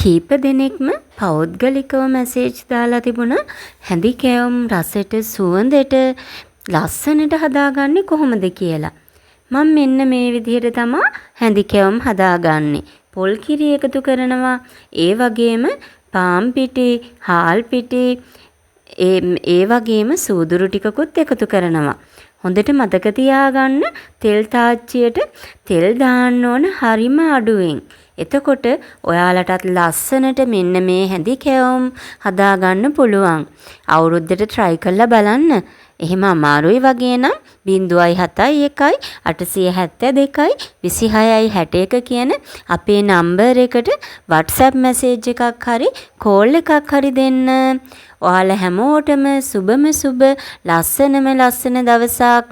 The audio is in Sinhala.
කීප දෙනෙක්ම පෞද්ගලිකව මැසේජ් දාලා තිබුණා හැඳිකැවුම් රසට සුවඳට ලස්සනට හදාගන්නේ කොහොමද කියලා. මම මෙන්න මේ විදිහට තමයි හැඳිකැවුම් හදාගන්නේ. පොල් කිරි එකතු කරනවා. ඒ වගේම පාන් පිටි, හාල් පිටි, ඒ වගේම සූදුරු ටිකකුත් එකතු කරනවා. හොඳට මතක තියාගන්න තෙල් තාච්චියට තෙල් දාන්න ඕන හරිම අඩුවෙන්. එතකොට ඔයාලටත් ලස්සනට මෙන්න මේ හැඳිකැවුම් හදාගන්න පුළුවන්. අවුරුද්දට try කරලා බලන්න. එහෙම අමාරුයි වගේ නම් 0.71 872 2661 කියන අපේ නම්බර් එකට WhatsApp message එකක් හරි call එකක් හරි දෙන්න. ඔයාලා හැමෝටම සුබම සුබ ලස්සනම ලස්සන දවසක්.